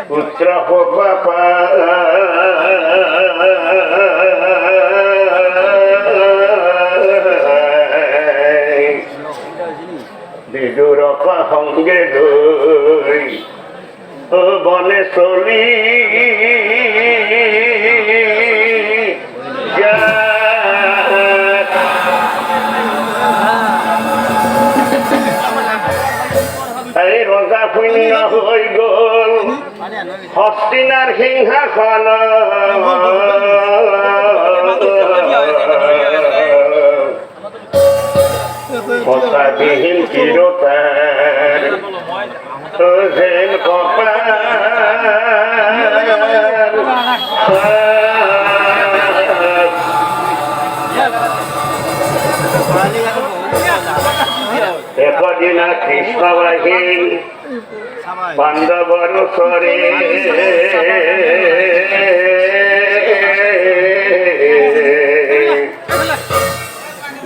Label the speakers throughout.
Speaker 1: পুত্র বাবা বিদুর সঙ্গে লই বনে চলি এই ৰজা শূন্য হৈ গল হস্তিনাৰ সিংহাসন বিহীন চিৰতাৰ যেন কপাল একদিনা কৃষ্ণ আহিল পাণ্ডৱৰ ওচৰে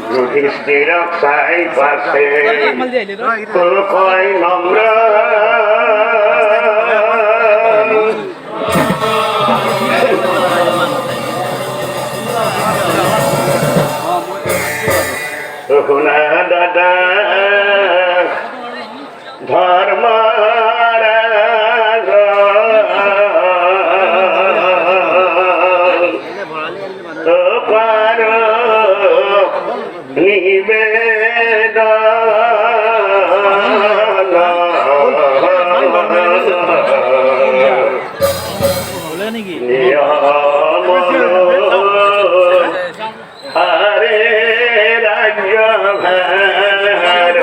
Speaker 1: যুধিষ্ঠিৰক চাই পাছে কয় নম্ৰ শুনা দাদা ধৰ্ম হরে রাজ্য ভার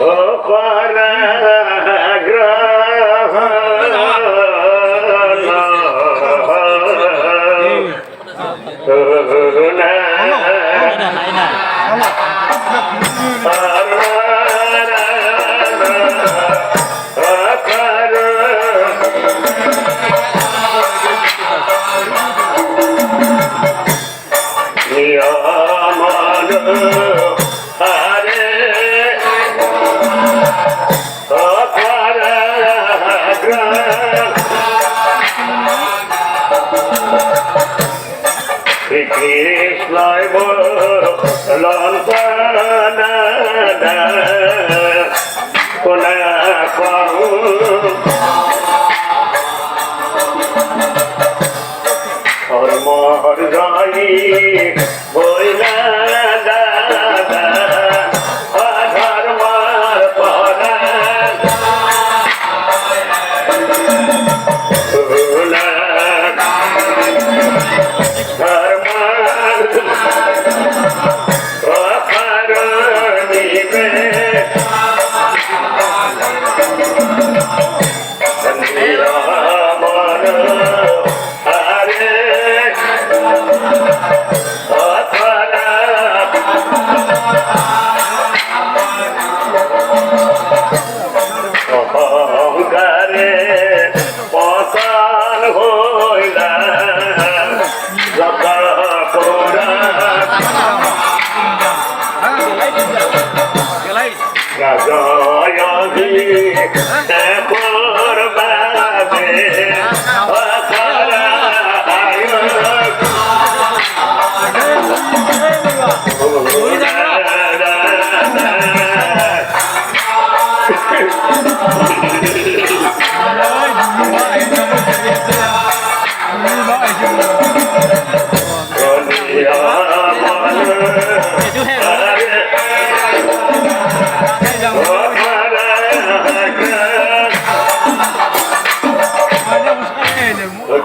Speaker 1: ও পরাগ্রহ কৃষ্ণয় কোনা পাও ধর্মর জয় বইলা দাদা ধর্মর পরা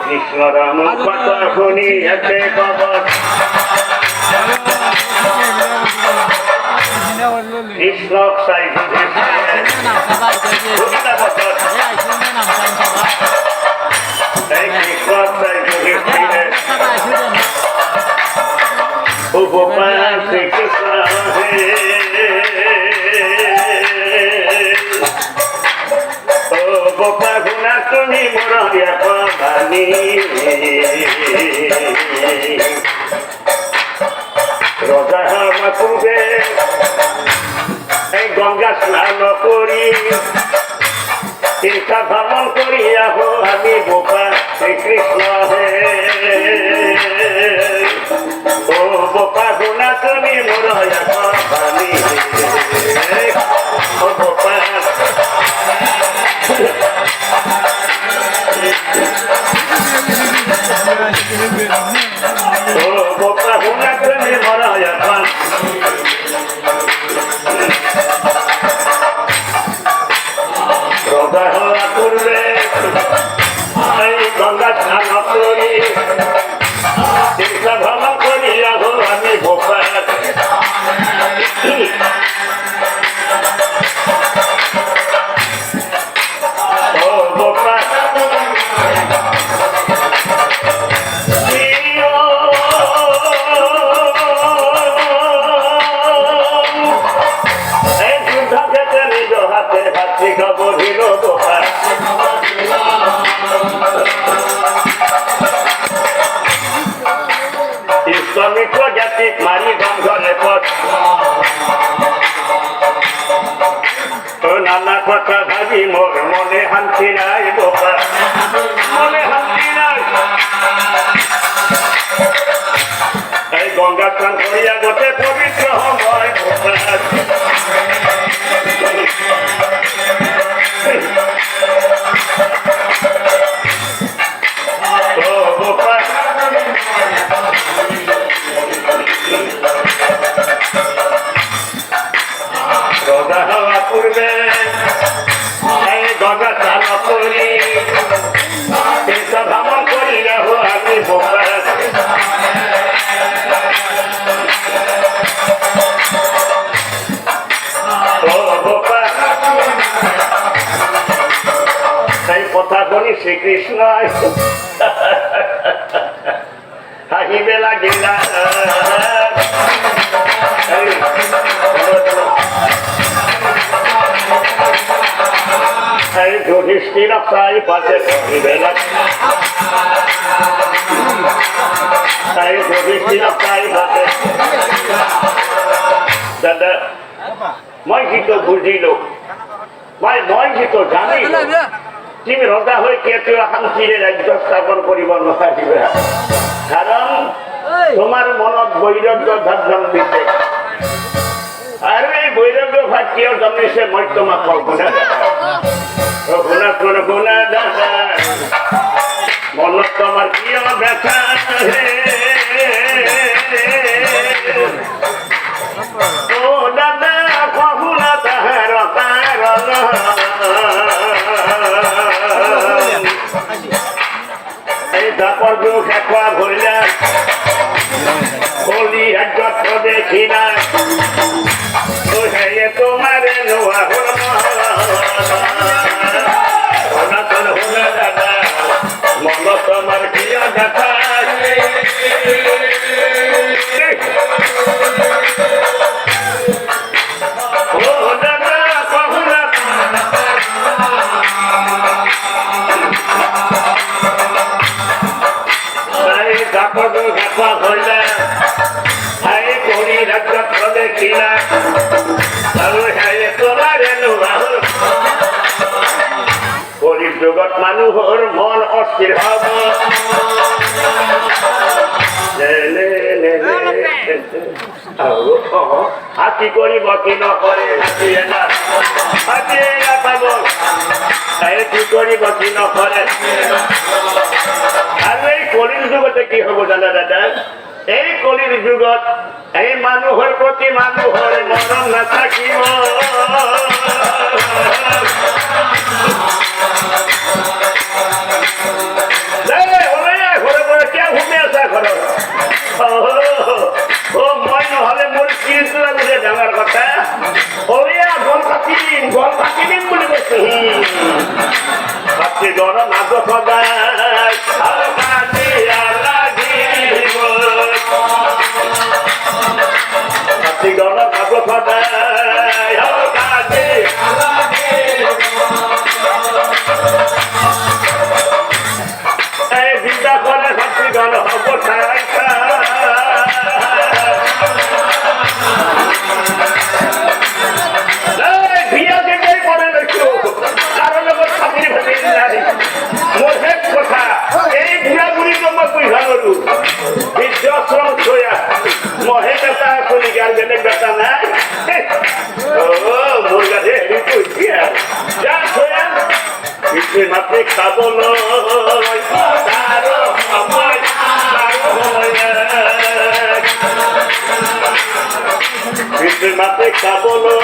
Speaker 1: কৃষ্ণ রাম কথা শুনি এতে বাবা কৃষ্ণক চাই উপপাস কৃষ্ণ গোপা গুণা শুনি মরিয়া পানি রজা মাকুবে গঙ্গা স্নান করি তীর্থা ভ্রমণ করিয়া হো আমি বোপা শ্রীকৃষ্ণ হে ও বোপা গুণা তুমি মোর ভাবি ও বোপা ও বোপা গুণা তুমি মোর রোজা হওয়া করবে গঙ্গা স্নান করি চিন্তা ভাবনা করিয়া হো আমি বোপা ও বোপা এই যুদ্ধ থেকে নিজ হাতে হাতি খবর হিল বোপা শ্রমিক জাতি মারি গঙ্গলে পথ নানা কথা ভাবি মোর মনে শান্তি নাই বোপা মনে শান্তি নাই এই গঙ্গা স্নান করিয়া গোটে পবিত্র সময় বোপা ও বোপা রোজা হওয়া পূর্বে এই গঙ্গা স্নান করি তীর্থ ভ্রমণ করিয়া হো আমি বোপা ও বোপা সেই কথা বলি শ্রীকৃষ্ণ হাসিবে লাগিলা যুধিষ্ঠির তাই পাশে হাসিবে তাই যুধিষ্ঠির তাই পাশে দাদা মই কিন্তু বুঝিল মই কিন্তু জানিল তুমি ৰজা হৈ কেতিয়াও শান্তিৰে ৰাজ্য স্থাপন কৰিব নোৱাৰিবা কাৰণ তোমাৰ মনত বৈৰাগ্য ভাৱ জন্মিছে আৰু এই বৈৰাগ্য ভাৱ কিয় জন্মিছে মই তোমাক কওঁ শুনা শুনা দাদা মনত তোমাৰ কিয় ব্যথা ও দাদা শুনা তাহাৰ কাৰণ এই দাপৰ দুখ এখোৱা ভৰিলা কলি ৰাজ্যত দেখি নাই তোমাৰে নোৱা শুনা দাদা মনত তোমাৰ কিয় দেখা কলিৰ যুগত মানুহৰ মন অস্থিৰ হব হাতী কৰিব কি নকৰে হাতীয়ে নাপাব কি কৰিব কি নকৰে আৰু এই কলিৰ যুগতে কি হব জানা দাদা এই কলিৰ যুগত এই মানুহৰ প্ৰতি মানুহৰ মৰম নাথাকিব ঘৰে ঘৰে কিয় ঘুমি আছা ঘৰত মই নহলে মোৰ কি লাগিছে ডাঙৰ কথা গল কাটি দিম বুলি কৈছো কাটি গৰ নাগ সদায় কাটি গৰ নাগ সদায় এই বিদ্যা করে কাটি গল হব বিয়া দেখে করে রেখো কারণ গরু বৃদ্ধাশ্রম ছোয়া মহে বেটা আসলি গাল বেলেগ বেটা নাই ও মোর কাছে হেরি কইছি যা ছোয়া পিঠে মাঠে খাবলো তারো আমার পিঠে মাঠে খাবলো